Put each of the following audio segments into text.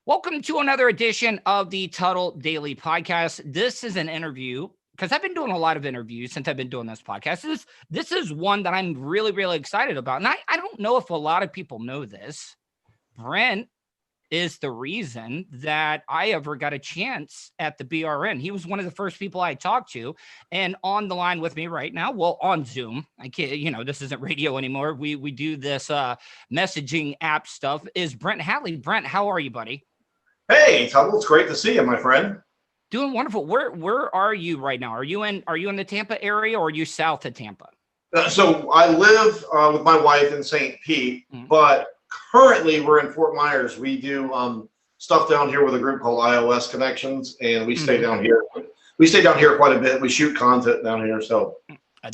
Welcome to another edition of the Tuddle Daily Podcast. This is an interview because I've been doing a lot of interviews since I've been doing this podcast. This is one that I'm really, really excited about. And I don't know if a lot of people know this. Brent is the reason that I ever got a chance at the BRN. He was one of the first people I talked to, and on the line with me right now, well, on Zoom, I can't, this isn't radio anymore. We do this messaging app stuff, is Brent Hatley. Brent, how are you, buddy? Hey, Tuddle, it's great to see you, my friend. Doing wonderful. Where are you right now? Are you in the Tampa area, or are you south of Tampa? So I live with my wife in St. Pete, but currently we're in Fort Myers. We do stuff down here with a group called iOS Connections, and we stay down here. We stay down here quite a bit. We shoot content down here. So I'm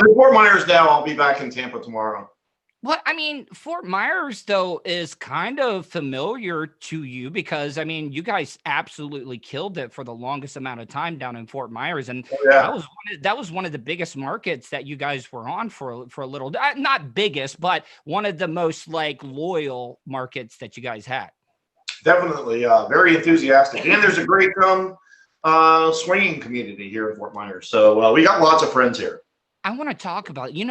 in Fort Myers now. I'll be back in Tampa tomorrow. Well, I mean, Fort Myers, though, is kind of familiar to you because, I mean, you guys absolutely killed it for the longest amount of time down in Fort Myers. And that was one of the biggest markets that you guys were on for a little, not biggest, but one of the most loyal markets that you guys had. Definitely. Very enthusiastic. And there's a great swinging community here in Fort Myers. So we got lots of friends here. I want to talk about, you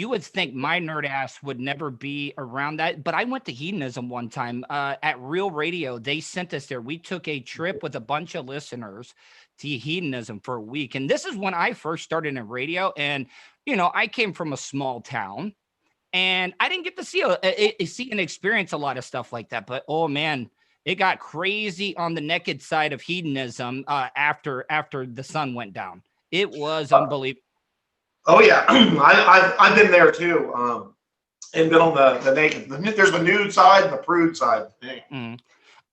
would think my nerd ass would never be around that, but I went to hedonism one time at Real Radio. They sent us there. We took a trip with a bunch of listeners to hedonism for a week. And this is when I first started in radio. And, I came from a small town and I didn't get to see and experience a lot of stuff like that. But, oh man, it got crazy on the naked side of hedonism after the sun went down. It was unbelievable. Oh yeah, I've been there too, and been on the naked. There's the nude side and the prude side.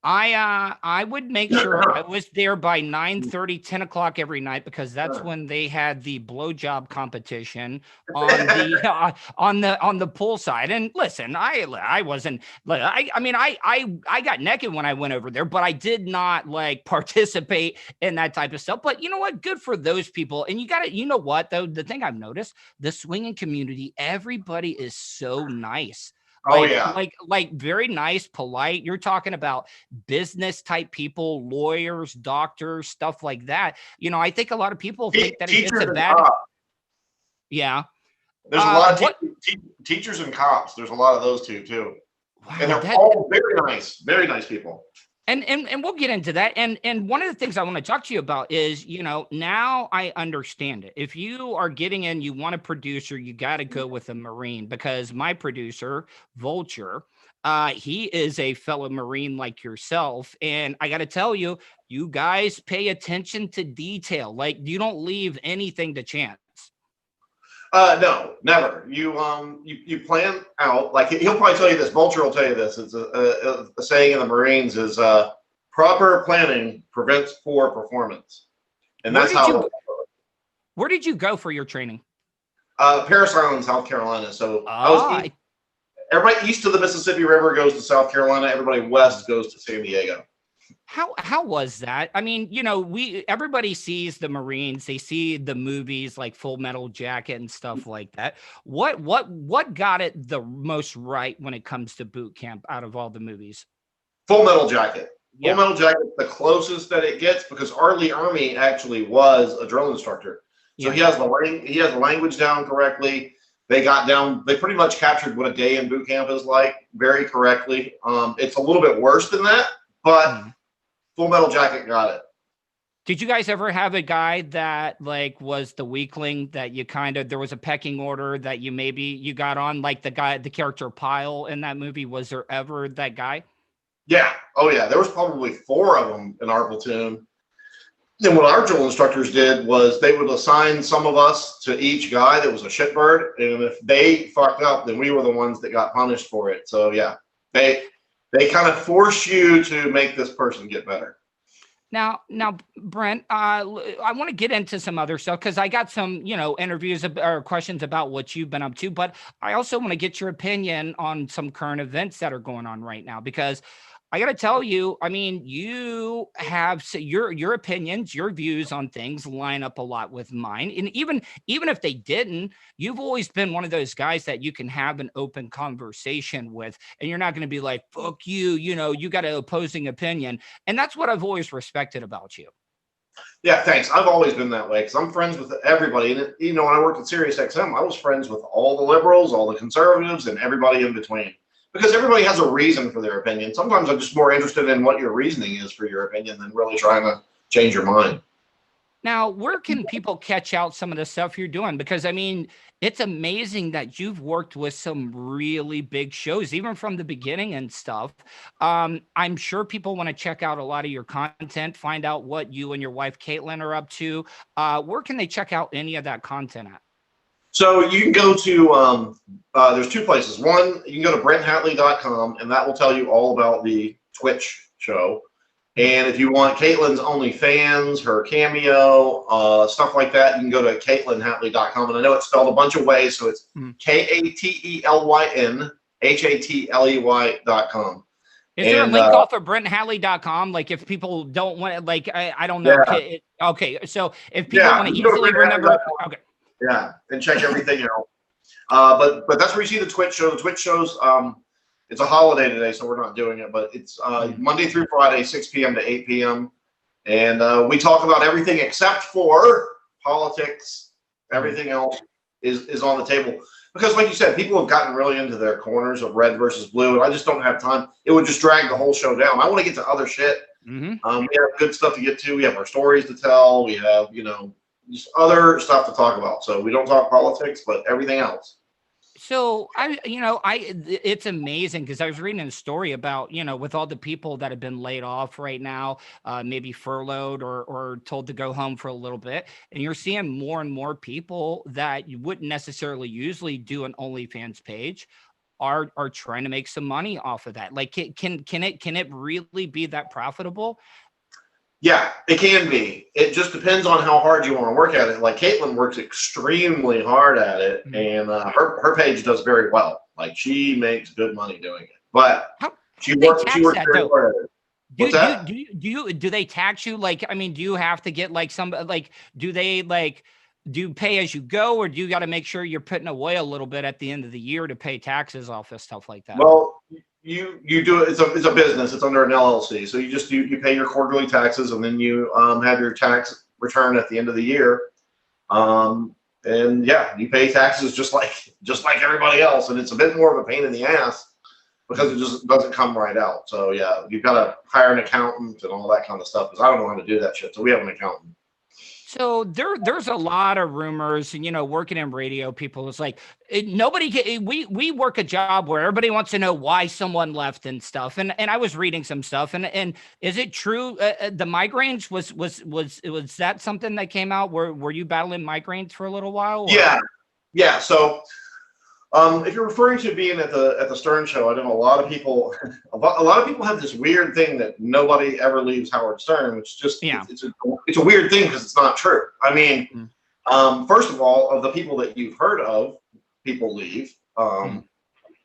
I would make sure I was there by 9:30, 10 o'clock every night because that's when they had the blowjob competition on the on the pool side. And listen, I wasn't I got naked when I went over there, but I did not participate in that type of stuff. But you know what? Good for those people. And you know what though? The thing I've noticed, the swinging community, everybody is so nice. Very nice, polite. You're talking about business type people, lawyers, doctors, stuff like that. I think a lot of people think that it's a bad. Yeah. There's a lot of teachers and cops. There's a lot of those too. Wow, and they're all very nice people. And we'll get into that. And one of the things I want to talk to you about is, now I understand it. If you are getting in, you want a producer, you got to go with a Marine because my producer, Vulture, he is a fellow Marine like yourself. And I got to tell you, you guys pay attention to detail. You don't leave anything to chance. No, never. You plan out, he'll probably tell you this. Vulture will tell you this. It's a saying in the Marines is proper planning prevents poor performance, and that's how. Where did you go for your training? Parris Island, South Carolina. So everybody east of the Mississippi River goes to South Carolina. Everybody west goes to San Diego. How was that? I mean, everybody sees the Marines, they see the movies like Full Metal Jacket and stuff like that. What got it the most right when it comes to boot camp out of all the movies? Full Metal Jacket. Yeah. Full Metal Jacket, the closest that it gets because R. Lee Ermey actually was a drill instructor. So he has the language down correctly. They pretty much captured what a day in boot camp is like very correctly. It's a little bit worse than that, but Full Metal Jacket got it. Did you guys ever have a guy that was the weakling that you there was a pecking order that you got on, the character Pyle in that movie? Was there ever that guy? Yeah. Oh yeah. There was probably 4 of them in our platoon. And what our drill instructors did was they would assign some of us to each guy that was a shitbird. And if they fucked up, then we were the ones that got punished for it. So yeah, they kind of force you to make this person get better. Now, Brent, I want to get into some other stuff because I got some, interviews or questions about what you've been up to, but I also want to get your opinion on some current events that are going on right now because I got to tell you, I mean, you have your opinions, your views on things line up a lot with mine. And even if they didn't, you've always been one of those guys that you can have an open conversation with, and you're not going to be like, fuck you, you got an opposing opinion. And that's what I've always respected about you. Yeah, thanks. I've always been that way because I'm friends with everybody. And, when I worked at Sirius XM, I was friends with all the liberals, all the conservatives, and everybody in between. Because everybody has a reason for their opinion. Sometimes I'm just more interested in what your reasoning is for your opinion than really trying to change your mind. Now, where can people catch out some of the stuff you're doing? Because, I mean, it's amazing that you've worked with some really big shows, even from the beginning and stuff. I'm sure people want to check out a lot of your content, find out what you and your wife, Caitlin, are up to. Where can they check out any of that content at? So you can go to, there's two places. One, you can go to BrentHatley.com, and that will tell you all about the Twitch show. And if you want Caitlin's OnlyFans, her Cameo, stuff like that, you can go to CaitlinHatley.com. And I know it's spelled a bunch of ways, so it's KaitlinHatley.com. Is there a link off of BrentHatley.com? Like if people don't want to, like, I don't know. Yeah. Okay, so if people want to easily remember, okay. Yeah, and check everything out. But that's where you see the Twitch show. The Twitch shows, it's a holiday today, so we're not doing it, but it's Monday through Friday, 6 p.m. to 8 p.m. And we talk about everything except for politics. Everything else is on the table. Because like you said, people have gotten really into their corners of red versus blue, and I just don't have time. It would just drag the whole show down. I want to get to other shit. We have good stuff to get to. We have our stories to tell. We have, just other stuff to talk about. So we don't talk politics, but everything else. So it's amazing because I was reading a story about, with all the people that have been laid off right now, maybe furloughed or told to go home for a little bit. And you're seeing more and more people that you wouldn't necessarily usually do an OnlyFans page are trying to make some money off of that. Like, can it really be that profitable? Yeah, it can be. It just depends on how hard you want to work at it. Like Caitlin works extremely hard at it, and her page does very well. Like she makes good money doing it, but she works very hard at it. Do they tax you? Like, I mean, do you have to get like some, like, do you pay as you go, or do you got to make sure you're putting away a little bit at the end of the year to pay taxes off of stuff like that? Well, you do it. It's a business. It's under an LLC. So you pay your quarterly taxes, and then you have your tax return at the end of the year. And yeah, you pay taxes just like everybody else. And it's a bit more of a pain in the ass because it just doesn't come right out. So yeah, you've got to hire an accountant and all that kind of stuff. Because I don't know how to do that shit. So we have an accountant. So there's a lot of rumors, working in radio, people, it's like we work a job where everybody wants to know why someone left and stuff. And I was reading some stuff and is it true? The migraines was that something that came out? Were you battling migraines for a little while? Or? Yeah. So, if you're referring to being at the Stern show, I know a lot of people have this weird thing that nobody ever leaves Howard Stern, which just it's a weird thing because it's not true. I mean, first of all, of the people that you've heard of, people leave.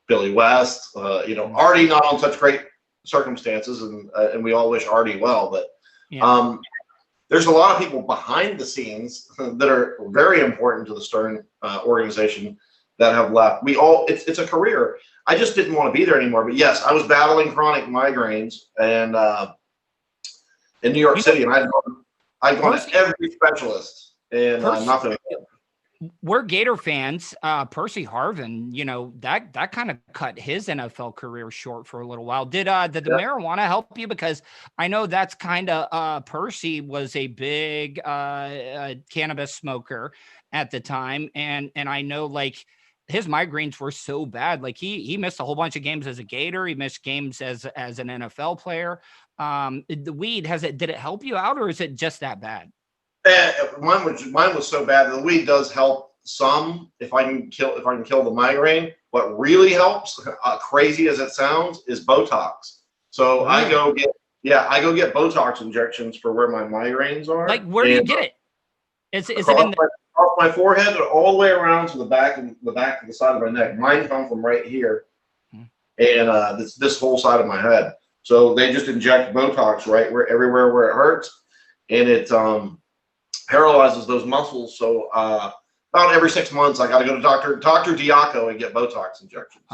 Billy West, Artie not on such great circumstances, and we all wish Artie well, but there's a lot of people behind the scenes that are very important to the Stern organization that have left. It's a career. I just didn't want to be there anymore. But yes, I was battling chronic migraines and in New York City, and I'd gone to every specialist and nothing. We're Gator fans. Percy Harvin, that kind of cut his NFL career short for a little while. Did the marijuana help you? Because I know that's kind of Percy was a big cannabis smoker at the time, and I know like his migraines were so bad. Like he missed a whole bunch of games as a Gator. He missed games as an NFL player. The weed, did it help you out, or is it just that bad? Mine was so bad. The weed does help some if I can kill the migraine. What really helps, crazy as it sounds, is Botox. So I go get Botox injections for where my migraines are. Like, where do you get it? Is it in off my forehead all the way around to the back of the side of my neck? Mine come from right here, and this whole side of my head. So they just inject Botox everywhere where it hurts, and it paralyzes those muscles. So about every 6 months, I got to go to Dr. Diaco and get Botox injections.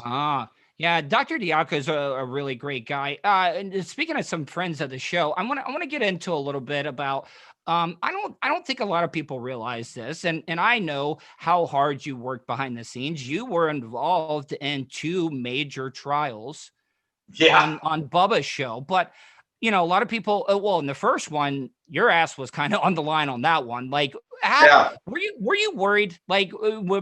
Yeah, Dr. Diaco is a really great guy. And speaking of some friends of the show, I want to get into a little bit about. I don't think a lot of people realize this, and I know how hard you work behind the scenes. You were involved in 2 major trials, on Bubba's show, but a lot of people. Well, in the first one, your ass was kind of on the line on that one. Like, were you worried? Like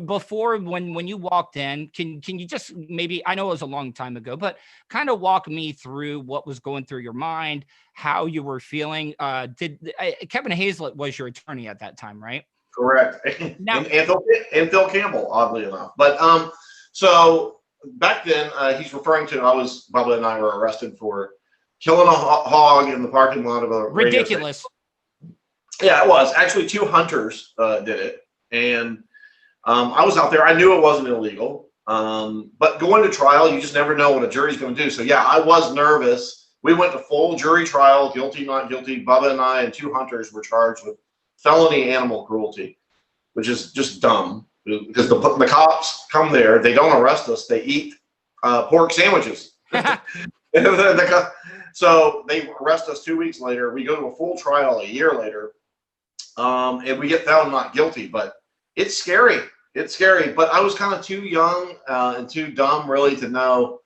before when you walked in, can you just maybe? I know it was a long time ago, but kind of walk me through what was going through your mind, how you were feeling. Kevin Hazlett was your attorney at that time, right? Correct. Now, and Phil Campbell, oddly enough, but so back then he's referring to Bubba and I were arrested for killing a hog in the parking lot of a ridiculous. Yeah, it was actually 2 hunters did it, and I was out there. I knew it wasn't illegal, but going to trial, you just never know what a jury's going to do. So yeah, I was nervous. We went to full jury trial, guilty, not guilty. Bubba and I and 2 hunters were charged with felony animal cruelty, which is just dumb because the cops come there, they don't arrest us, they eat pork sandwiches. So they arrest us 2 weeks later. We go to a full trial a year later. And we get found not guilty, but it's scary. It's scary. But I was kind of too young and too dumb really to know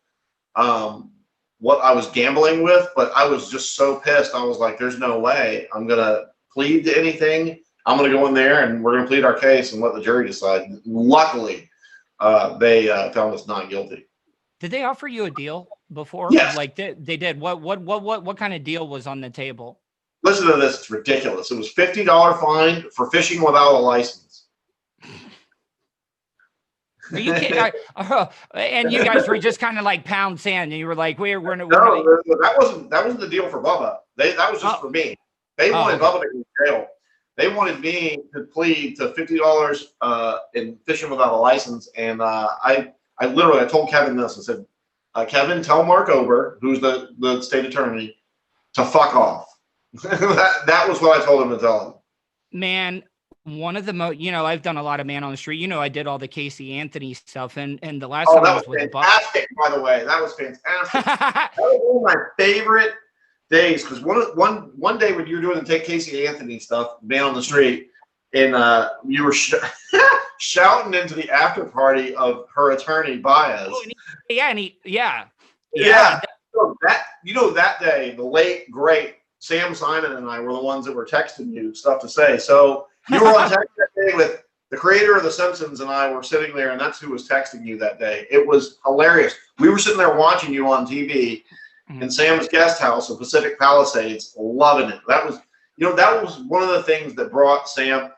what I was gambling with. But I was just so pissed. I was like, there's no way I'm going to plead to anything. I'm going to go in there and we're going to plead our case and let the jury decide. Luckily, they found us not guilty. Did they offer you a deal before? Yes. Like they did. What kind of deal was on the table? Listen to this. It's ridiculous. It was $50 fine for fishing without a license. Are you kidding? And you guys were just kind of like pound sand, and you were like, we're no, that wasn't the deal for Bubba. That was just for me. They wanted Bubba to go to jail. They wanted me to plead to $50 in fishing without a license, and I told Kevin this. I said, Kevin, tell Mark Ober, who's the state attorney, to fuck off. that was what I told him to tell him. Man, one of the most, I've done a lot of Man on the Street. I did all the Casey Anthony stuff, and the last time I was with fantastic, by the way. That was fantastic. That was one of my favorite days because one day when you were doing the Take Casey Anthony stuff, Man on the Street, and you were shouting into the after party of her attorney Baez. Yeah. So that day, the late great Sam Simon and I were the ones that were texting you stuff to say. So you were on text that day with the creator of The Simpsons, and I were sitting there, and that's who was texting you that day. It was hilarious. We were sitting there watching you on TV in Sam's guest house in Pacific Palisades, loving it. That was one of the things that brought Sam.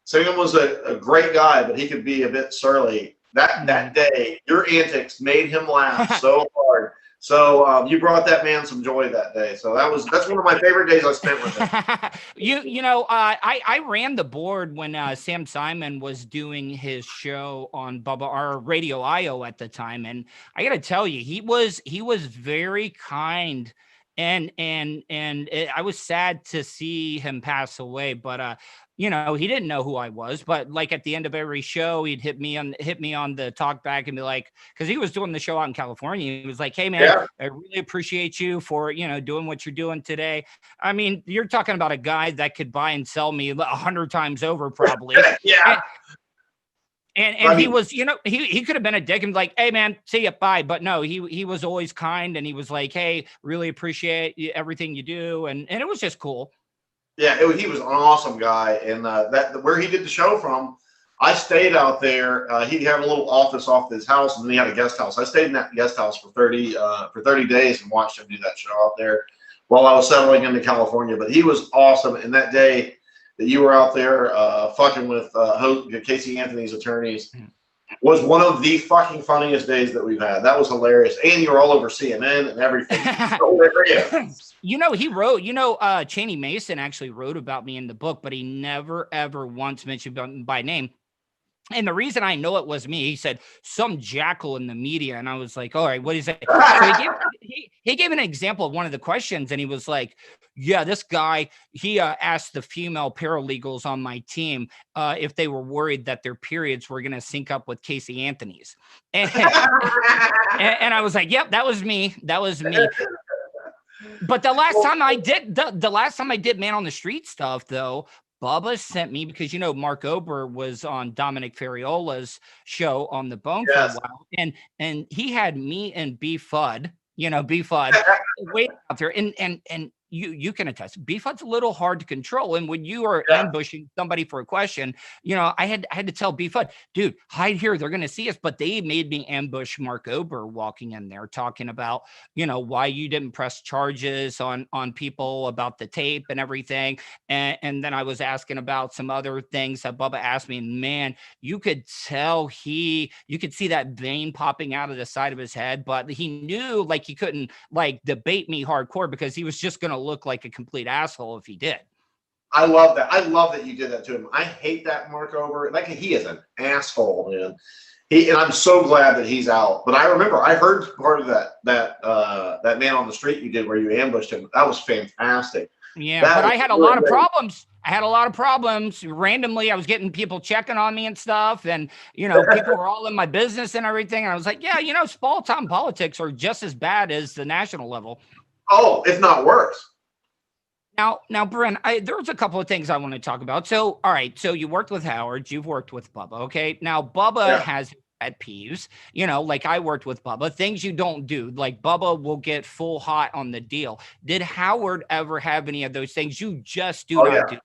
Sam was a great guy, but he could be a bit surly. That day, your antics made him laugh so hard. So you brought that man some joy that day. So that's one of my favorite days I spent with him. I ran the board when Sam Simon was doing his show on Bubba, our Radio IO at the time, and I got to tell you, he was very kind, and I was sad to see him pass away, but he didn't know who I was, but like at the end of every show, he'd hit me on the talk back and be like, because he was doing the show out in California. He was like, "Hey man, I really appreciate you for, doing what you're doing today." I mean, you're talking about a guy that could buy and sell me 100 times over probably. Yeah. And he was, he could have been a dick and be like, "Hey man, see ya, bye." But no, he was always kind, and he was like, "Hey, really appreciate everything you do." And it was just cool. Yeah, he was an awesome guy, and that where he did the show from, I stayed out there. He had a little office off his house, and then he had a guest house. I stayed in that guest house for 30 days and watched him do that show out there while I was settling into California. But he was awesome, and that day that you were out there fucking with Casey Anthony's attorneys was one of the fucking funniest days that we've had. That was hilarious. And you were all over CNN and everything. He wrote, Cheney Mason actually wrote about me in the book, but he never, ever once mentioned me by name. And the reason I know it was me, he said, some jackal in the media. And I was like, all right, what is that? So he gave an example of one of the questions, and he was like, yeah, this guy, he asked the female paralegals on my team if they were worried that their periods were going to sync up with Casey Anthony's. And, and I was like, yep, that was me. That was me. But the last time I did Man on the Street stuff, though, Bubba sent me, because, you know, Mark Ober was on Dominic Ferriola's show on the Bone for a while, and he had me and B Fudd, wait out there, and you can attest, B Fudd's a little hard to control, and when you are ambushing somebody for a question, you know, I had to tell B Fudd, dude, hide here, they're gonna see us. But they made me ambush Mark Ober walking in there talking about, you know, why you didn't press charges on people about the tape and everything, and then I was asking about some other things that Bubba asked me, and man, you could tell you could see that vein popping out of the side of his head, but he knew, like, he couldn't like debate me hardcore because he was just gonna look like a complete asshole if he did. I love that. I love that you did that to him. I hate that Mark Ober. Like, he is an asshole, man. And I'm so glad that he's out. But I remember I heard part of that Man on the Street you did where you ambushed him. That was fantastic. Yeah, but I had a lot of problems. Randomly, I was getting people checking on me and stuff, and, you know, people were all in my business and everything. And I was like, yeah, you know, small town politics are just as bad as the national level. Oh, if not worse. Now, Brent, there was a couple of things I want to talk about. So, all right, so you worked with Howard, you've worked with Bubba, okay? Now, Bubba has pet peeves, you know, like I worked with Bubba, things you don't do, like Bubba will get full hot on the deal. Did Howard ever have any of those things you just do not do?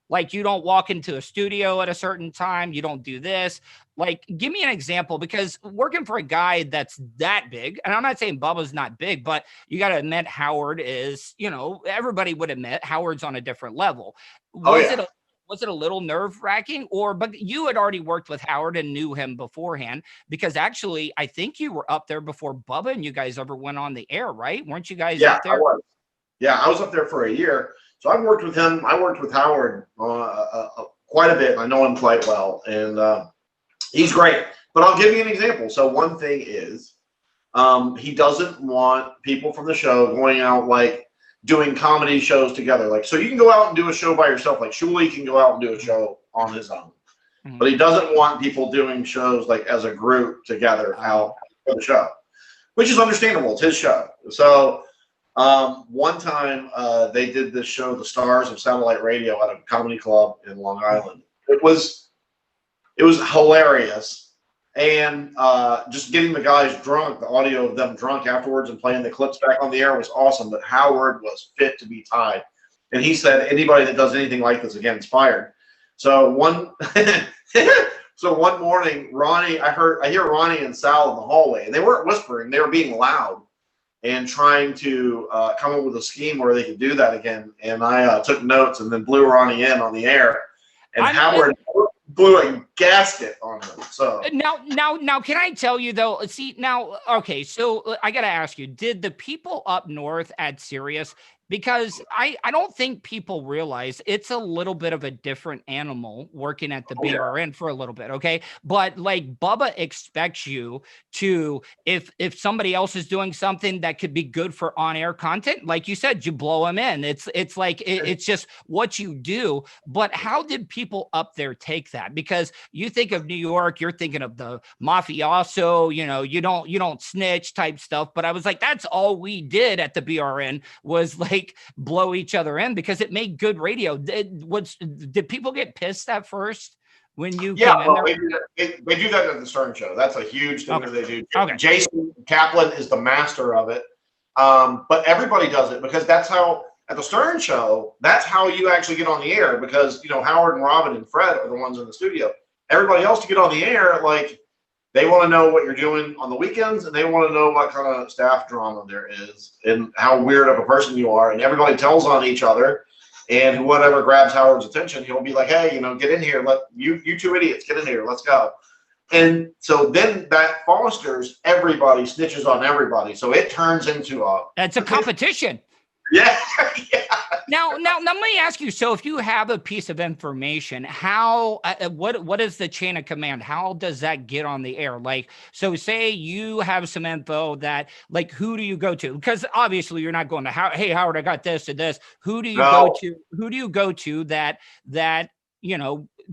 Like you don't walk into a studio at a certain time, you don't do this. Like, give me an example, because working for a guy that's that big, and I'm not saying Bubba's not big, but you got to admit Howard is, you know, everybody would admit Howard's on a different level. Was it a little nerve-wracking, but you had already worked with Howard and knew him beforehand, because actually I think you were up there before Bubba and you guys ever went on the air, right? Weren't you guys up there? I was up there for a year. So I've worked with him. I worked with Howard quite a bit, and I know him quite well, and he's great. But I'll give you an example. So one thing is he doesn't want people from the show going out, like, doing comedy shows together. Like, so you can go out and do a show by yourself. Like, Shuley can go out and do a show on his own. Mm-hmm. But he doesn't want people doing shows, like, as a group together out for the show, which is understandable. It's his show. So one time they did this show, The Stars of Satellite Radio, at a comedy club in Long Island. It was hilarious. And just getting the guys drunk, the audio of them drunk afterwards and playing the clips back on the air was awesome. But Howard was fit to be tied. And he said, anybody that does anything like this again is fired. So one morning, I hear Ronnie and Sal in the hallway, and they weren't whispering, they were being loud and trying to come up with a scheme where they could do that again. And I took notes and then blew Ronnie in on the air. And Howard blew a gasket on him. So now, can I tell you though? See, now, okay, so I got to ask you: did the people up north at Sirius? Because I don't think people realize it's a little bit of a different animal working at the BRN for a little bit, okay? But like Bubba expects you to, if somebody else is doing something that could be good for on-air content, like you said, you blow them in. It's like it's just what you do. But how did people up there take that? Because you think of New York, you're thinking of the mafioso, you know, you don't snitch type stuff. But I was like, that's all we did at the BRN was like blow each other in, because it made good radio. Did people get pissed at first when you came in there? They do that at the Stern Show. That's a huge thing that they do. Okay. Jason Kaplan is the master of it. But everybody does it, because that's how, at the Stern Show, that's how you actually get on the air, because, you know, Howard and Robin and Fred are the ones in the studio. Everybody else to get on the air, like, they want to know what you're doing on the weekends, and they want to know what kind of staff drama there is and how weird of a person you are. And everybody tells on each other, and whatever grabs Howard's attention, he'll be like, hey, you know, get in here. Let you two idiots get in here. Let's go. And so then that fosters everybody snitches on everybody. So it turns into it's a competition. Yeah. Now, let me ask you. So, if you have a piece of information, how, what is the chain of command? How does that get on the air? Like, so say you have some info that, like, who do you go to? Because obviously, you're not going to, hey, Howard, I got this or this. Who do you go to? Who do you go to that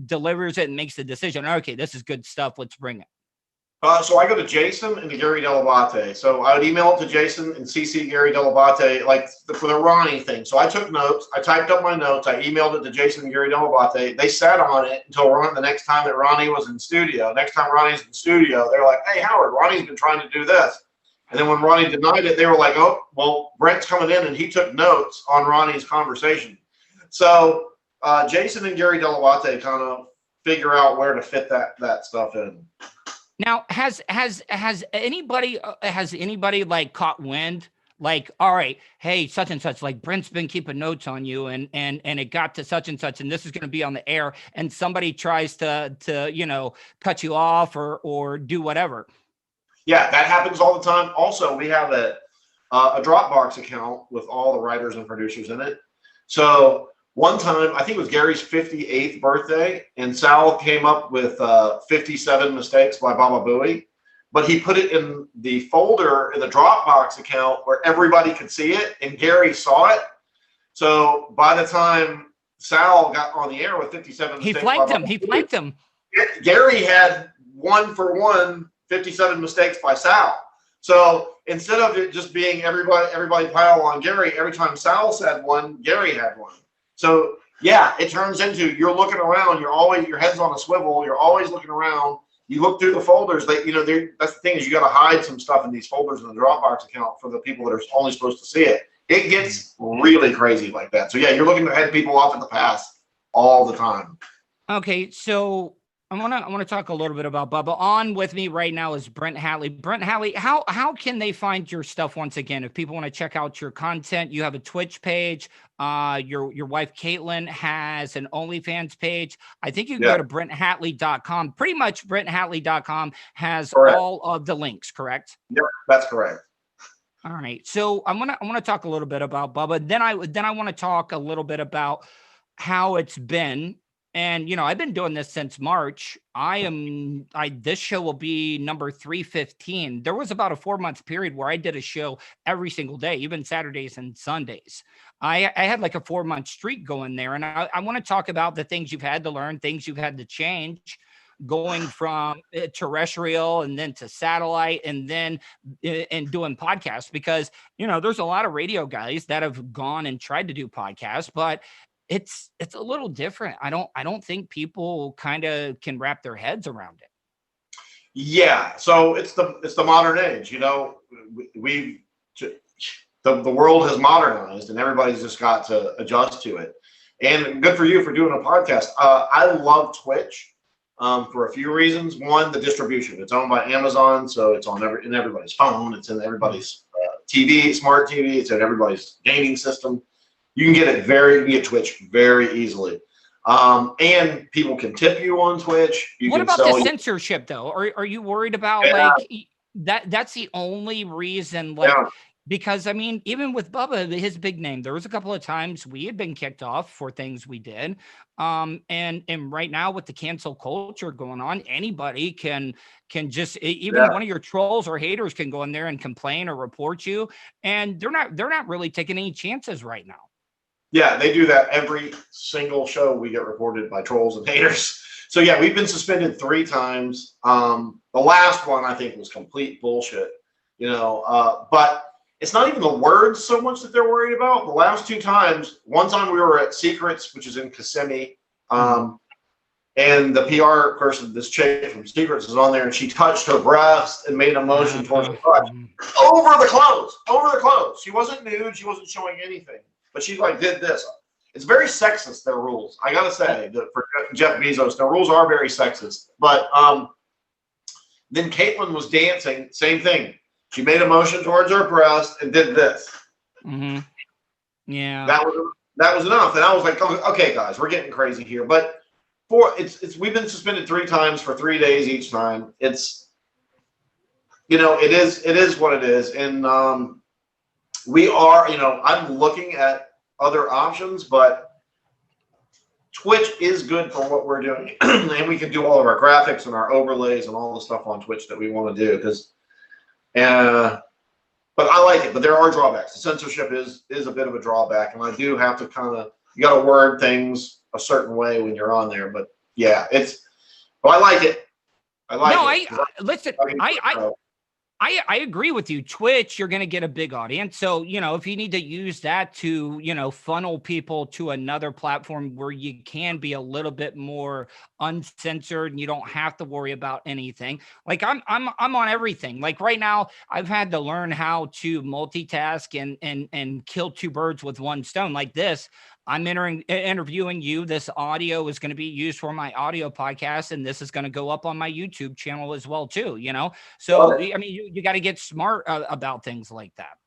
delivers it and makes the decision? Okay, this is good stuff. Let's bring it. So I go to Jason and to Gary Delabate. So I would email it to Jason and CC Gary Delabate, like for the Ronnie thing. So I took notes. I typed up my notes. I emailed it to Jason and Gary Delabate. They sat on it until the next time that Ronnie was in studio. Next time Ronnie's in studio, they're like, hey, Howard, Ronnie's been trying to do this. And then when Ronnie denied it, they were like, oh, well, Brent's coming in and he took notes on Ronnie's conversation. So Jason and Gary Delabate kind of figure out where to fit that stuff in. Now, has anybody like caught wind? Like, all right, hey, such and such, like Brent's been keeping notes on you and it got to such and such, and this is going to be on the air, and somebody tries to cut you off or do whatever. Yeah, that happens all the time. Also, we have a Dropbox account with all the writers and producers in it. So one time, I think it was Gary's 58th birthday, and Sal came up with 57 mistakes by Baba Booey, but he put it in the folder in the Dropbox account where everybody could see it, and Gary saw it. So by the time Sal got on the air with 57 mistakes, he flanked him. Gary had 1-for-1 57 mistakes by Sal. So instead of it just being everybody pile on Gary, every time Sal said one, Gary had one. So yeah, it turns into you're looking around. Your head's on a swivel. You're always looking around. You look through the folders. That's the thing is you got to hide some stuff in these folders in the Dropbox account for the people that are only supposed to see it. It gets really crazy like that. So yeah, you're looking to head people off at the pass all the time. Okay, so I want to talk a little bit about Bubba. On with me right now is Brent Hatley. Brent Hatley, how can they find your stuff once again? If people want to check out your content, you have a Twitch page. Your wife Caitlin has an OnlyFans page. I think you can go to BrentHatley.com. Pretty much BrentHatley.com has all of the links, correct? Yep, that's correct. All right. So I want to talk a little bit about Bubba. Then I want to talk a little bit about how it's been. And, I've been doing this since March. This show will be number 315. There was about a 4-month period where I did a show every single day, even Saturdays and Sundays. I had like a 4-month streak going there. And I want to talk about the things you've had to learn, things you've had to change, going from terrestrial and then to satellite and then and doing podcasts, because, there's a lot of radio guys that have gone and tried to do podcasts, but it's a little different. I don't think people kind of can wrap their heads around it. Yeah. So it's the modern age, the world has modernized and everybody's just got to adjust to it. And good for you for doing a podcast. I love Twitch for a few reasons. One, the distribution. It's owned by Amazon, so it's in everybody's phone. It's in everybody's TV, smart TV. It's in everybody's gaming system. You can get Twitch very easily. And people can tip you on Twitch. What about the censorship though? Are you worried about that's the only reason because even with Bubba, his big name, there was a couple of times we had been kicked off for things we did. And right now with the cancel culture going on, anybody can just, one of your trolls or haters can go in there and complain or report you. And they're not really taking any chances right now. Yeah, they do that every single show. We get reported by trolls and haters. So yeah, we've been suspended 3 times. The last one I think was complete bullshit, but it's not even the words so much that they're worried about. The last 2 times, one time we were at Secrets, which is in Kissimmee, and the PR person, this chick from Secrets, is on there, and she touched her breast and made a motion towards her crotch. Over the clothes. She wasn't nude. She wasn't showing anything. But she did this. It's very sexist, their rules. I gotta say, for Jeff Bezos, their rules are very sexist. But then Caitlin was dancing, same thing. She made a motion towards her breast and did this. Mm-hmm. Yeah. That was enough. And I was like, okay, guys, we're getting crazy here. But we've been suspended 3 times for 3 days each time. It's it is what it is. And we are, I'm looking at other options, but Twitch is good for what we're doing. And we can do all of our graphics and our overlays and all the stuff on Twitch that we want to do. But I like it, but there are drawbacks. The censorship is a bit of a drawback, and I do have to you got to word things a certain way when you're on there. But yeah, but I like it. Listen, I agree with you. Twitch, you're going to get a big audience. So, if you need to use that to, funnel people to another platform where you can be a little bit more uncensored and you don't have to worry about anything. Like I'm on everything. Like right now, I've had to learn how to multitask and kill two birds with one stone. Like this, I'm interviewing you. This audio is going to be used for my audio podcast, and this is going to go up on my YouTube channel as well, too, So, I mean, you got to get smart about things like that.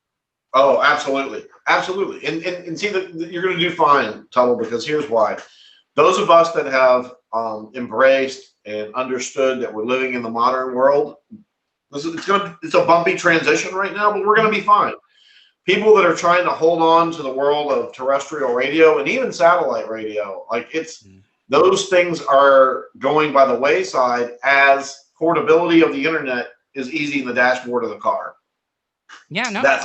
Oh, absolutely. Absolutely. And see, you're going to do fine, Tuddle, because here's why. Those of us that have embraced and understood that we're living in the modern world, it's a bumpy transition right now, but we're going to be fine. People that are trying to hold on to the world of terrestrial radio and even satellite radio, those things are going by the wayside as portability of the internet is easy in the dashboard of the car. Yeah, no, that's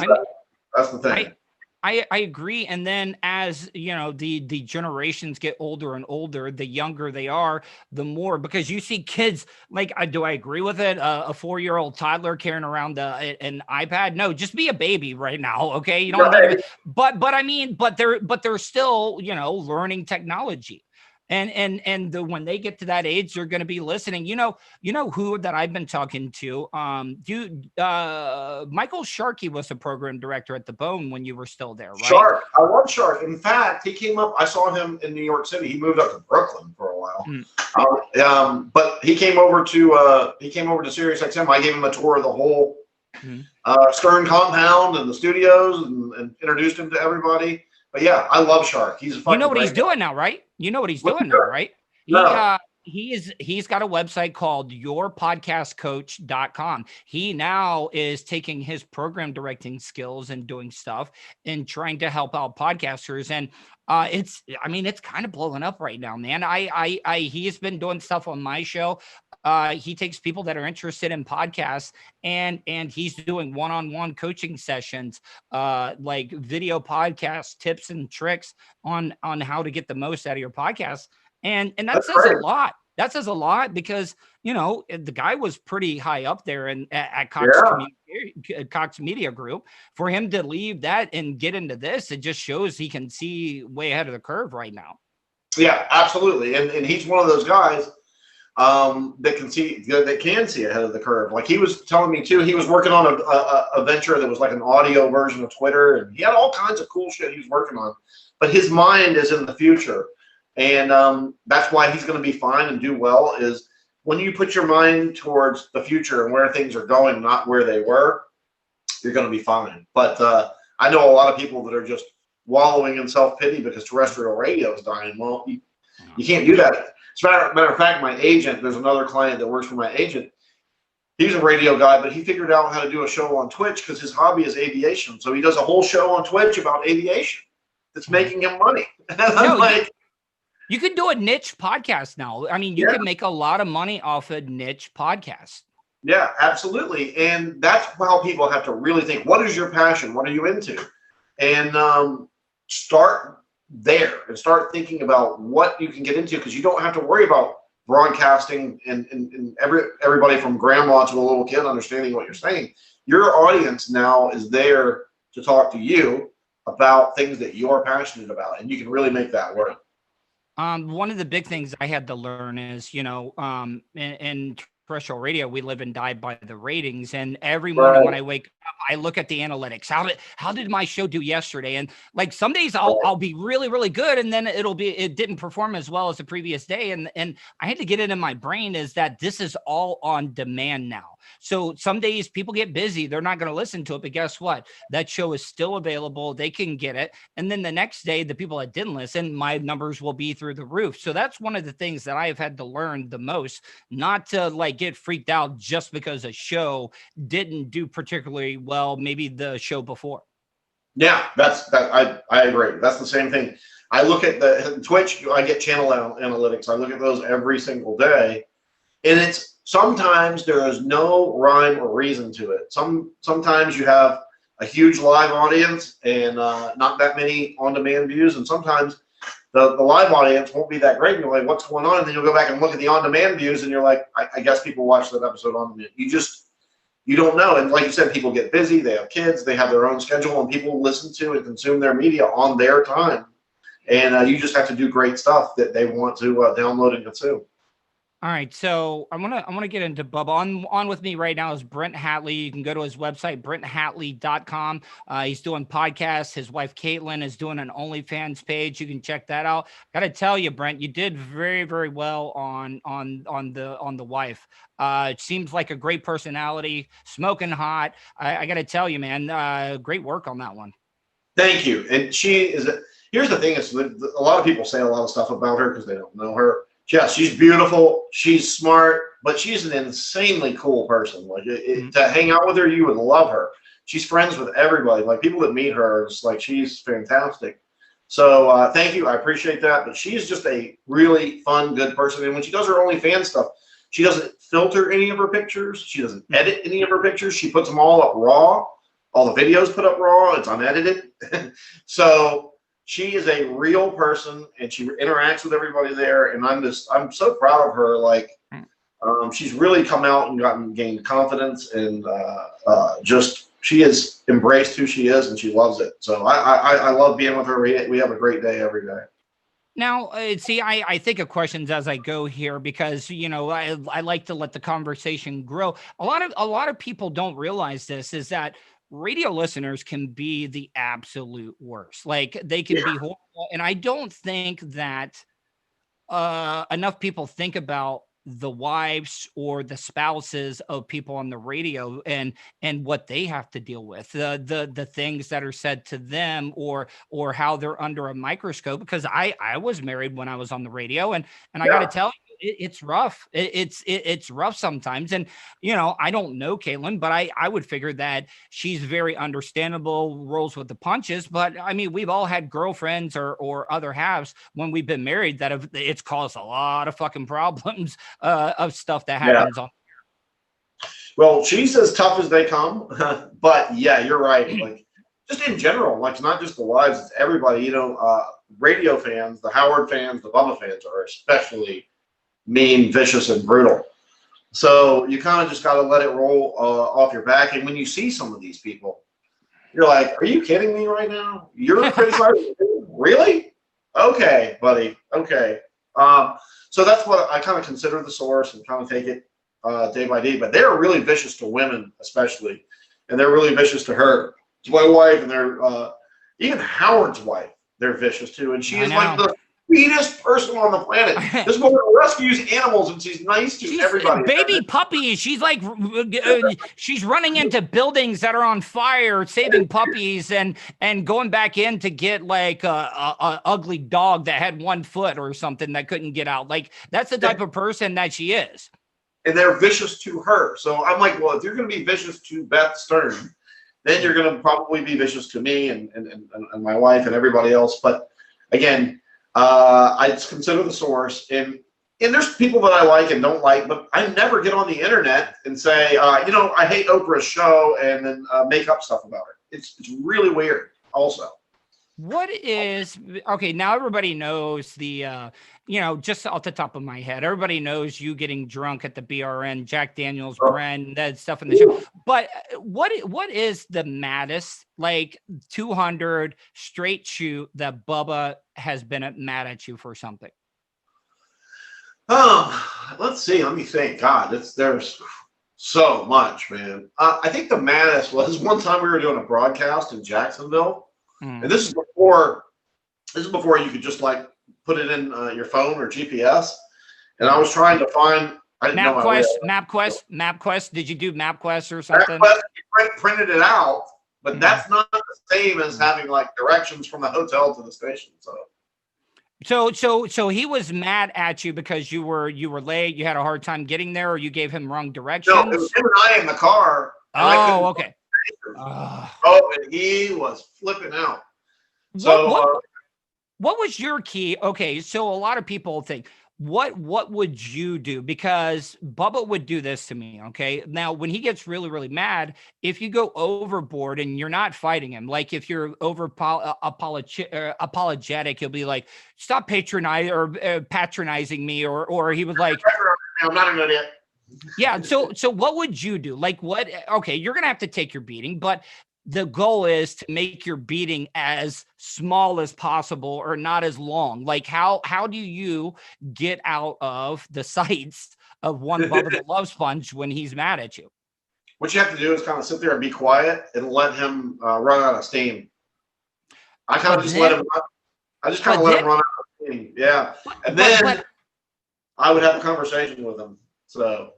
the thing. I agree. And then as the generations get older and older, the younger they are, the more, because you see kids do I agree with it? A 4-year-old toddler carrying around an iPad? No, just be a baby right now. Okay. You don't need to, but they're still, learning technology. And when they get to that age, they're going to be listening. You know who that I've been talking to? Michael Sharkey was the program director at the Bone when you were still there, right? Shark, I love Shark. In fact, he came up. I saw him in New York City. He moved up to Brooklyn for a while. But he came over to Sirius XM. I gave him a tour of the whole Stern compound and the studios, and introduced him to everybody. But yeah, I love Shark. He's a fucking what he's doing now, right? You know what he's doing now, right? He's got a website called yourpodcastcoach.com. He now is taking his program directing skills and doing stuff and trying to help out podcasters. And it's kind of blowing up right now, man. He has been doing stuff on my show. He takes people that are interested in podcasts and he's doing one-on-one coaching sessions, like video podcast tips and tricks on how to get the most out of your podcast. And that says a lot. That says a lot because, the guy was pretty high up there at Cox Media Group. For him to leave that and get into this, it just shows he can see way ahead of the curve right now. Yeah, absolutely. And he's one of those guys that can see ahead of the curve. Like he was telling me too, he was working on a venture that was like an audio version of Twitter, and he had all kinds of cool shit he was working on, but his mind is in the future. And that's why he's going to be fine and do well, is when you put your mind towards the future and where things are going, not where they were, you're going to be fine. But I know a lot of people that are just wallowing in self-pity because terrestrial radio is dying. Well, you can't do that. As a matter of fact, my agent, there's another client that works for my agent. He's a radio guy, but he figured out how to do a show on Twitch because his hobby is aviation. So he does a whole show on Twitch about aviation that's making him money. And I'm you can do a niche podcast now. I mean, you can make a lot of money off a niche podcast. Yeah, absolutely. And that's how people have to really think, what is your passion? What are you into? And start there and start thinking about what you can get into, because you don't have to worry about broadcasting and everybody from grandma to a little kid understanding what you're saying. Your audience now is there to talk to you about things that you're passionate about, and you can really make that work. One of the big things I had to learn is, in terrestrial radio, we live and die by the ratings. And every morning when I wake up, I look at the analytics. How did my show do yesterday? And like some days I'll be really, really good. And then it didn't perform as well as the previous day. And I had to get it in my brain is that this is all on demand now. So some days people get busy. They're not going to listen to it. But guess what? That show is still available. They can get it. And then the next day, the people that didn't listen, my numbers will be through the roof. So that's one of the things that I've had to learn the most, not to get freaked out just because a show didn't do particularly well, maybe the show before. Yeah, I agree. That's the same thing. I look at the Twitch, I get channel analytics. I look at those every single day. And it's sometimes there is no rhyme or reason to it. Sometimes you have a huge live audience and not that many on-demand views, and sometimes the live audience won't be that great. And you're like, what's going on? And then you'll go back and look at the on-demand views, and you're like, I guess people watch that episode on demand. You don't know. And like you said, people get busy. They have kids. They have their own schedule, and people listen to and consume their media on their time. And you just have to do great stuff that they want to download and consume. All right, so I want to get into Bubba. On with me right now is Brent Hatley. You can go to his website, brenthatley.com. He's doing podcasts. His wife Caitlin is doing an OnlyFans page. You can check that out. Got to tell you, Brent, you did very, very well on the wife. It seems like a great personality, smoking hot. I got to tell you, man, great work on that one. Thank you. And she is. Here's the thing: is a lot of people say a lot of stuff about her because they don't know her. Yeah, she's beautiful. She's smart, but she's an insanely cool person. Like to hang out with her, you would love her. She's friends with everybody. Like people that meet her, it's like she's fantastic. So thank you. I appreciate that. But she's just a really fun, good person. And when she does her OnlyFans stuff, she doesn't filter any of her pictures. She doesn't edit any of her pictures. She puts them all up raw. All the videos put up raw. It's unedited. So she is a real person, and she interacts with everybody there. And I'm so proud of her. Like, she's really come out and gained confidence, and she has embraced who she is, and she loves it. So I love being with her. We have a great day every day. Now, see, I think of questions as I go here because, I like to let the conversation grow. A lot of people don't realize this is that radio listeners can be the absolute worst. Like they can be horrible. And I don't think that enough people think about the wives or the spouses of people on the radio and what they have to deal with, the things that are said to them or how they're under a microscope. Because I was married when I was on the radio, and I got to tell you, it's rough. It's rough sometimes. And, I don't know Caitlin, but I would figure that she's very understandable, rolls with the punches. But I mean, we've all had girlfriends or other halves when we've been married that it's caused a lot of fucking problems of stuff that happens on. Well, she's as tough as they come, but yeah, you're right. Like just in general, like it's not just the wives, it's everybody, radio fans, the Howard fans, the Bubba fans are especially mean, vicious, and brutal. So you kind of just got to let it roll off your back. And when you see some of these people, you're like, are you kidding me right now? You're criticizing me? Really? Okay, buddy. Okay. So that's what I kind of consider the source and kind of take it day by day. But they're really vicious to women, especially. And they're really vicious to her. To my wife, and they're even Howard's wife, they're vicious too. And she is like the sweetest person on the planet. This woman rescues animals, and she's nice to everybody. Baby puppies. She's like, she's running into buildings that are on fire, saving puppies, and going back in to get like a ugly dog that had 1 foot or something that couldn't get out. Like that's the type of person that she is. And they're vicious to her. So I'm like, well, if you're going to be vicious to Beth Stern, then you're going to probably be vicious to me and my wife and everybody else. But again, I consider the source, and there's people that I like and don't like, but I never get on the internet and say, I hate Oprah's show and then make up stuff about it. It's really weird also. What is, okay, now everybody knows the, just off the top of my head, everybody knows you getting drunk at the BRN, Jack Daniels, Brent, that stuff in the show. But what is the maddest, like 200 straight shoot that Bubba has been mad at you for something? Let's see. Let me think. God, there's so much, man. I think the maddest was one time we were doing a broadcast in Jacksonville. And this is before you could just like put it in your phone or GPS. And I was trying to find MapQuest. Did you do MapQuest or something? MapQuest, printed it out, but that's not the same as having like directions from the hotel to the station. So he was mad at you because you were late. You had a hard time getting there, or you gave him wrong directions. No, it was him and I in the car. Oh, okay. Oh, and he was flipping out. So what was your key? Okay, so a lot of people think, what would you do? Because Bubba would do this to me. Okay, now when he gets really, really mad, if you go overboard and you're not fighting him, like if you're apologetic, he'll be like, stop patronizing me, or he would like, I'm not an idiot. Yeah. So what would you do? Like what? Okay, you're gonna have to take your beating, but the goal is to make your beating as small as possible or not as long. Like how do you get out of the sights of one Bubba the Love Sponge when he's mad at you? What you have to do is kind of sit there and be quiet and let him run out of steam. I kind of just let him. I just kind of let him run out of steam. Yeah, and then I would have a conversation with him. So.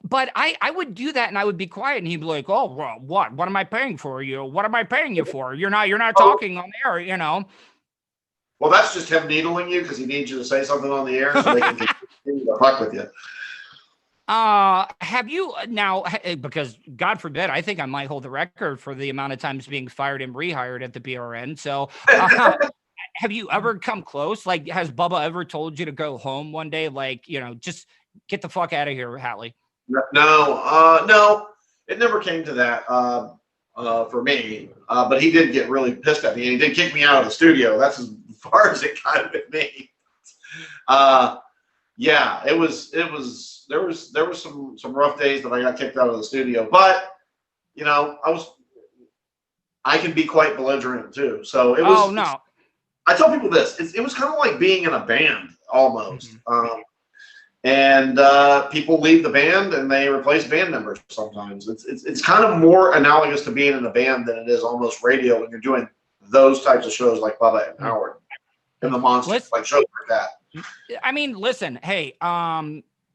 But I would do that and I would be quiet and he'd be like, oh, well, what am I paying for you? What am I paying you for? You're not talking on air, you know? Well, that's just him needling you because he needs you to say something on the air so they can continue to fuck with you. Have you now, because God forbid, I think I might hold the record for the amount of times being fired and rehired at the BRN. So have you ever come close? Like, has Bubba ever told you to go home one day? Like, just get the fuck out of here, Hatley. No, it never came to that for me. But he did get really pissed at me, and he did kick me out of the studio. That's as far as it got with me. Yeah, it was. There was some rough days that I got kicked out of the studio, but I can be quite belligerent too. So it was. Oh no! I tell people this. It was kind of like being in a band almost. Mm-hmm. And people leave the band and they replace band members sometimes. It's kind of more analogous to being in a band than it is almost radio when you're doing those types of shows like Bubba and Howard and the Monsters, like shows like that. I mean, listen, hey,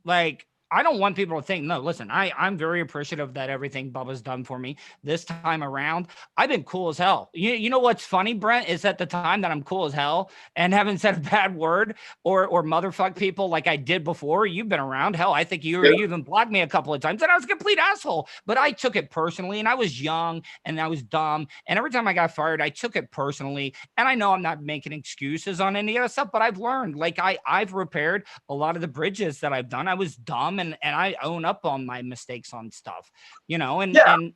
like I don't want people to think, no, listen, I'm very appreciative that everything Bubba's done for me this time around. I've been cool as hell. You know what's funny, Brent, is at the time that I'm cool as hell and haven't said a bad word or motherfuck people like I did before. You've been around. Hell, I think you even blocked me a couple of times and I was a complete asshole, but I took it personally and I was young and I was dumb. And every time I got fired, I took it personally. And I know I'm not making excuses on any of that stuff, but I've learned, like I've repaired a lot of the bridges that I've done. I was dumb and I own up on my mistakes on stuff, and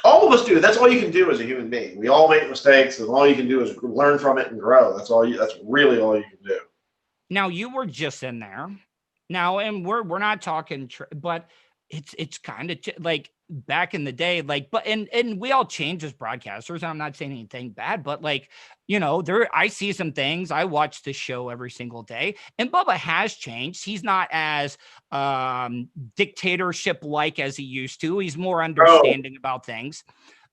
all of us do. That's all you can do as a human being. We all make mistakes, and all you can do is learn from it and grow. That's really all you can do. Now you were just in there now, and we're not talking, but it's kind of like back in the day, like, but and we all change as broadcasters. And I'm not saying anything bad, but like, I see some things. I watch the show every single day, and Bubba has changed. He's not as dictatorship-like as he used to. He's more understanding about things.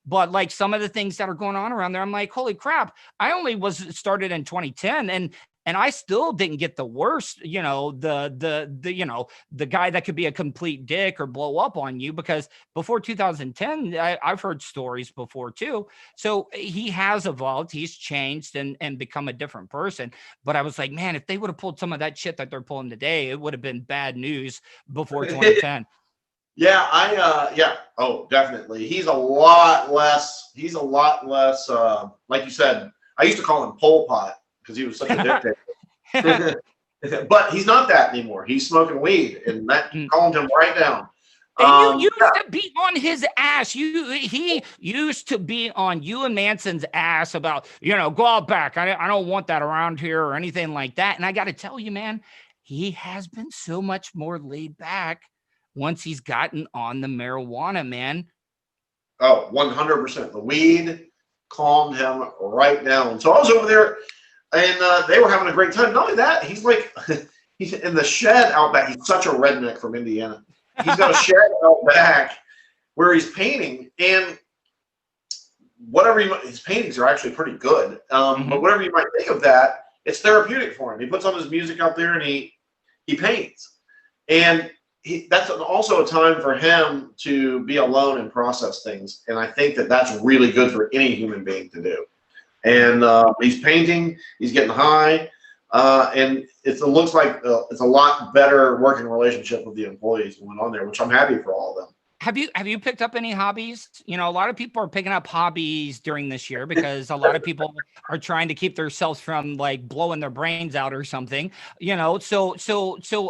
But like some of the things that are going on around there, I'm like, holy crap! I only started in 2010, and I still didn't get the worst, the guy that could be a complete dick or blow up on you, because before 2010, I've heard stories before too. So he has evolved, he's changed and become a different person. But I was like, man, if they would have pulled some of that shit that they're pulling today, it would have been bad news before 2010. Yeah, oh, definitely. He's a lot less, like you said, I used to call him Pol Pot because he was such a dictator. But he's not that anymore. He's smoking weed, and that calmed him right down. And you used to be on his ass. He used to be on you and Manson's ass about, go out back. I don't want that around here or anything like that. And I got to tell you, man, he has been so much more laid back once he's gotten on the marijuana, man. Oh, 100%. The weed calmed him right down. So I was over there, and they were having a great time. Not only that, he's in the shed out back. He's such a redneck from Indiana. He's got a shed out back where he's painting, and his paintings are actually pretty good. But whatever you might think of that, it's therapeutic for him. He puts on his music out there and he paints, and that's also a time for him to be alone and process things. And I think that's really good for any human being to do. And he's painting, he's getting high, and it looks like it's a lot better working relationship with the employees going on there, which I'm happy for all of them. Have you picked up any hobbies? You know, a lot of people are picking up hobbies during this year because a lot of people are trying to keep themselves from like blowing their brains out or something. You know, so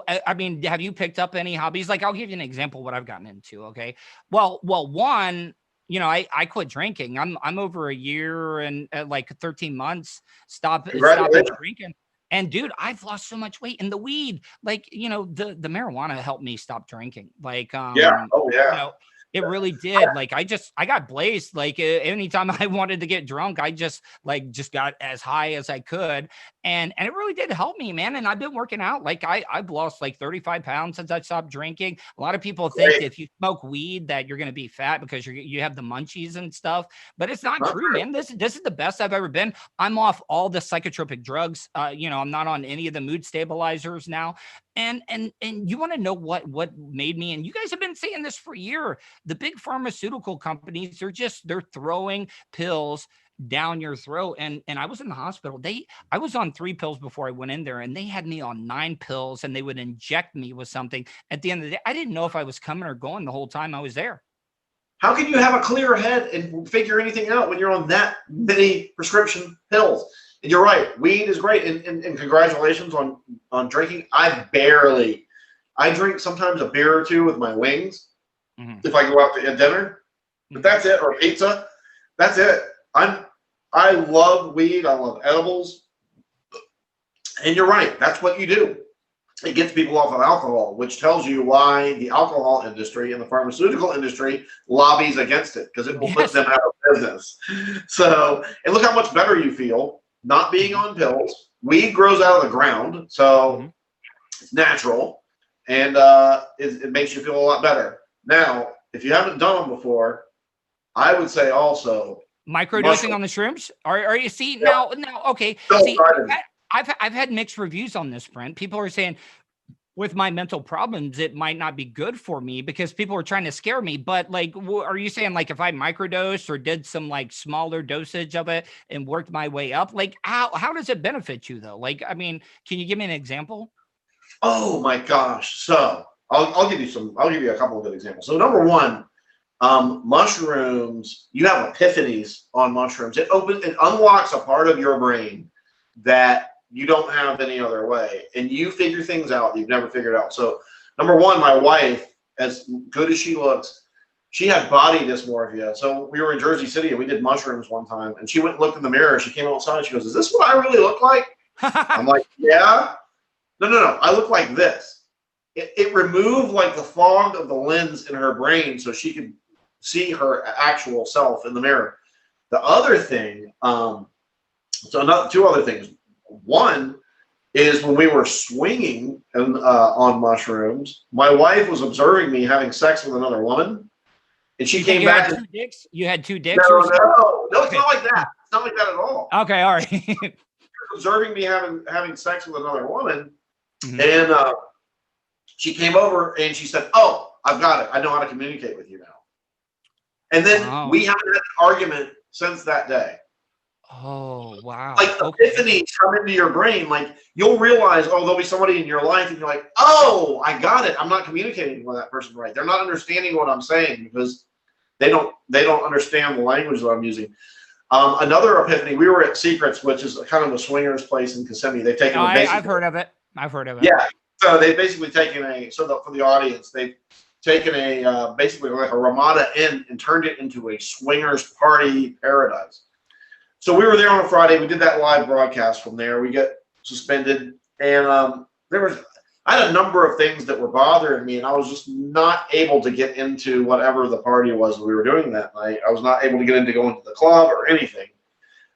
I mean, have you picked up any hobbies? Like, I'll give you an example of what I've gotten into. Okay, well, one. You know, I quit drinking. I'm over a year and like 13 months stopping drinking. And dude, I've lost so much weight. And the weed, like, you know, the marijuana helped me stop drinking. Like, yeah, oh yeah, you know, it really did. Like, I got blazed. Like, anytime I wanted to get drunk, I just got as high as I could. And it really did help me, man. And I've been working out. Like, I've lost like 35 pounds since I stopped drinking. A lot of people think that if you smoke weed that you're going to be fat because you have the munchies and stuff, but it's not true, man. This is the best I've ever been. I'm off all the psychotropic drugs. You know, I'm not on any of the mood stabilizers now. And you want to know what made me, and you guys have been saying this for a year, the big pharmaceutical companies, they're throwing pills down your throat. And I was in the hospital. I was on 3 pills before I went in there, and they had me on 9 pills, and they would inject me with something. At the end of the day, I didn't know if I was coming or going the whole time I was there. How can you have a clear head and figure anything out when you're on that many prescription pills? And you're right, weed is great, and congratulations on drinking. I drink sometimes a beer or two with my wings if I go out to dinner, but that's it, or pizza. That's it. I love weed. I love edibles, and you're right. That's what you do. It gets people off of alcohol, which tells you why the alcohol industry and the pharmaceutical industry lobbies against it, because it will put them out of business. So, and look how much better you feel not being on pills. Weed grows out of the ground, so it's natural, and it makes you feel a lot better. Now, if you haven't done them before, I would say also microdosing on the shrooms. Are you see now? Okay. See, I've had mixed reviews on this, Brent. People are saying with my mental problems, it might not be good for me because people are trying to scare me. But like, are you saying like if I microdosed or did some like smaller dosage of it and worked my way up, like how does it benefit you though? Like, I mean, can you give me an example? Oh my gosh. So I'll give you a couple of good examples. So number one, mushrooms, you have epiphanies on mushrooms. It unlocks a part of your brain that you don't have any other way, and you figure things out that you've never figured out. So number one, my wife, as good as she looks, she had body dysmorphia. So we were in Jersey City and we did mushrooms one time, and she went and looked in the mirror. She came outside and she goes, "Is this what I really look like?" I'm like, "Yeah." No. I look like this. It removed like the fog of the lens in her brain so she could see her actual self in the mirror. The other thing, two other things. One is when we were swinging on mushrooms, my wife was observing me having sex with another woman, and she came back. Had 2 dicks? You had 2 dicks? No, it's not like that. It's not like that at all. Okay, all right. She was observing me having sex with another woman, and she came over and she said, "Oh, I've got it. I know how to communicate with you now." And then we haven't had an argument since that day. Oh, wow. Like epiphanies come into your brain. Like you'll realize, there'll be somebody in your life and you're like, "Oh, I got it. I'm not communicating with that person right. They're not understanding what I'm saying because they don't understand the language that I'm using." Another epiphany, we were at Secrets, which is kind of a swingers place in Kissimmee. They've taken I've heard of it. Yeah. So they've basically taken for the audience, they've taken basically like a Ramada Inn and turned it into a swingers party paradise. So we were there on a Friday. We did that live broadcast from there. We got suspended, and I had a number of things that were bothering me, and I was just not able to get into whatever the party was that we were doing that night. I was not able to get into going to the club or anything.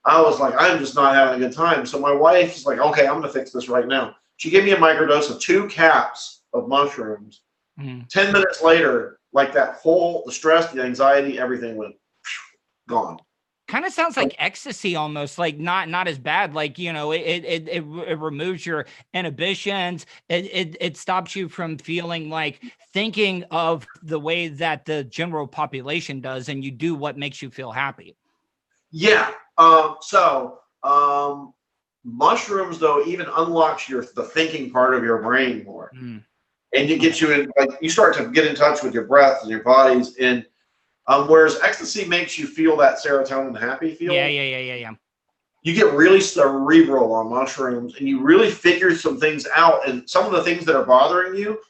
I was like, I'm just not having a good time. So my wife was like, "Okay, I'm going to fix this right now." She gave me a microdose of 2 caps of mushrooms. 10 minutes later, like the stress, the anxiety, everything went gone. Kind of sounds like ecstasy almost, like not as bad. Like, you know, it removes your inhibitions. It stops you from feeling like thinking of the way that the general population does, and you do what makes you feel happy. Yeah. Mushrooms though even unlocks the thinking part of your brain more. and you get you in, like, you start to get in touch with your breath and your bodies. And whereas ecstasy makes you feel that serotonin happy feeling. Yeah. You get really cerebral on mushrooms, and you really figure some things out, and some of the things that are bothering you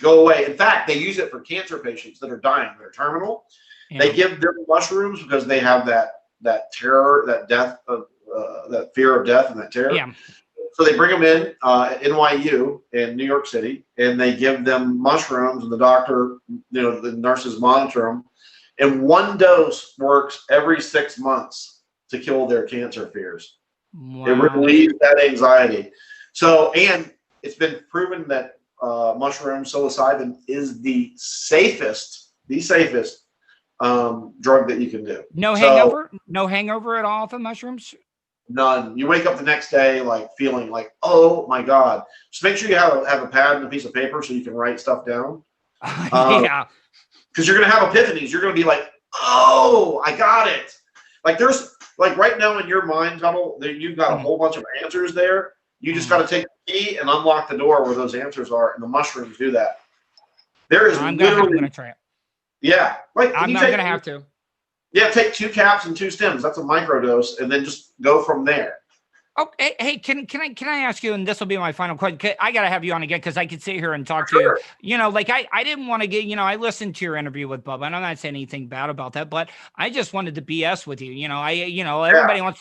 go away. In fact, they use it for cancer patients that are dying, that are terminal. Yeah. They give them mushrooms because they have that terror, that death of that fear of death and that terror. Yeah. So they bring them in at NYU in New York City, and they give them mushrooms, and the doctor, the nurses monitor them, and one dose works every 6 months to kill their cancer fears. Wow. It relieves that anxiety. So, and it's been proven that mushroom psilocybin is the safest drug that you can do. No hangover at all from mushrooms? None. You wake up the next day like feeling like, oh my God. Just make sure you have a pad and a piece of paper so you can write stuff down. Yeah. Because you're going to have epiphanies. You're going to be like, oh, I got it. Like there's, like right now in your mind, Tuddle, you've got a whole bunch of answers there. You just got to take the key and unlock the door where those answers are, and the mushrooms do that. There is I'm gonna try it. Yeah, like I'm not gonna have to. Yeah, take 2 caps and 2 stems. That's a microdose, and then just go from there. Oh, hey, can I ask you, and this will be my final question. I got to have you on again because I could sit here and talk to you. Like I didn't want to get, I listened to your interview with Bubba, and I'm not saying anything bad about that, but I just wanted to BS with you. Everybody wants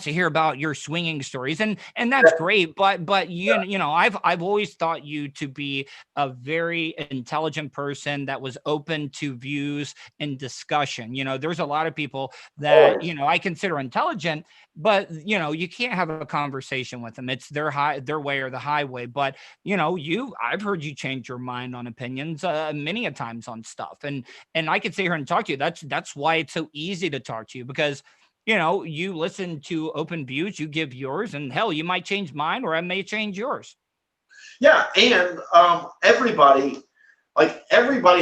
to hear about your swinging stories, and that's great. But I've always thought you to be a very intelligent person that was open to views and discussion. There's a lot of people that I consider intelligent, but you can't have a conversation with them. It's their way or the highway. But I've heard you change your mind on opinions many a times on stuff, and I could sit here and talk to you. That's why it's so easy to talk to you, because you listen to open views, you give yours, and hell, you might change mine, or I may change yours. Yeah, and everybody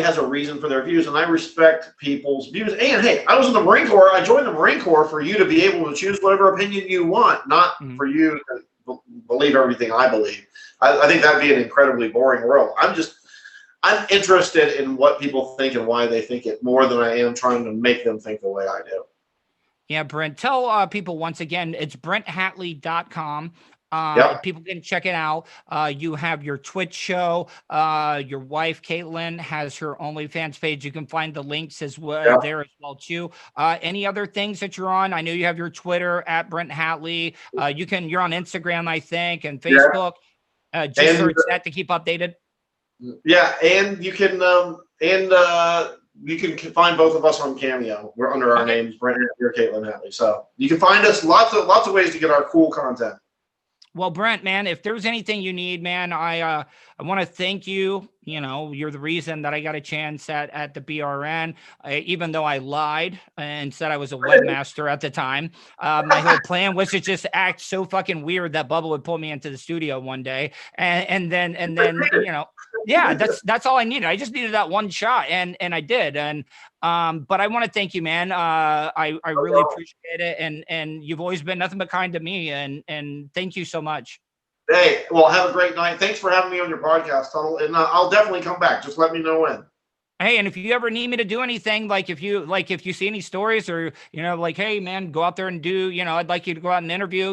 has a reason for their views, and I respect people's views. And hey, I was in the Marine Corps. I joined the Marine Corps for you to be able to choose whatever opinion you want, not for you to believe everything I believe. I think that'd be an incredibly boring world. I'm interested in what people think and why they think it more than I am trying to make them think the way I do. Yeah, Brent, tell people once again, it's BrentHatley.com. People can check it out. You have your Twitch show. Your wife Caitlin has her OnlyFans page. You can find the links as well there as well too. Any other things that you're on? I know you have your Twitter at Brent Hatley. You're on Instagram, I think, and Facebook. Just search that to keep updated. Yeah, and you can find both of us on Cameo. We're under our names, Brent Hatley or Caitlin Hatley. So you can find us lots of ways to get our cool content. Well, Brent, man, if there's anything you need, man, I want to thank you. You're the reason that I got a chance at the BRN, even though I lied and said I was a webmaster at the time. My whole plan was to just act so fucking weird that Bubba would pull me into the studio one day. And then, that's all I needed. I just needed that one shot, and I did. And but I want to thank you, man. I really appreciate it, and you've always been nothing but kind to me, and thank you so much. Hey, well, have a great night. Thanks for having me on your podcast, Tuddle, and I'll definitely come back. Just let me know when. Hey, and if you ever need me to do anything, if you see any stories, or hey, man, go out there and do, I'd like you to go out and interview,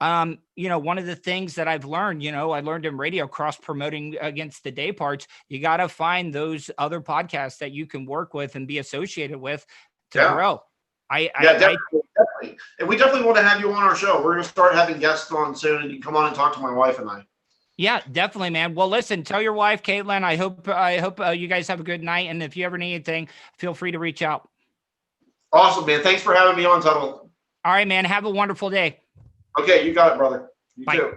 one of the things that I've learned, I learned in radio, cross promoting against the day parts. You got to find those other podcasts that you can work with and be associated with to grow. Definitely. And we definitely want to have you on our show. We're going to start having guests on soon, and you can come on and talk to my wife and I. Yeah, definitely, man. Well, listen, tell your wife, Caitlin, I hope you guys have a good night. And if you ever need anything, feel free to reach out. Awesome, man. Thanks for having me on, Tuddle. All right, man. Have a wonderful day. Okay, you got it, brother. You too.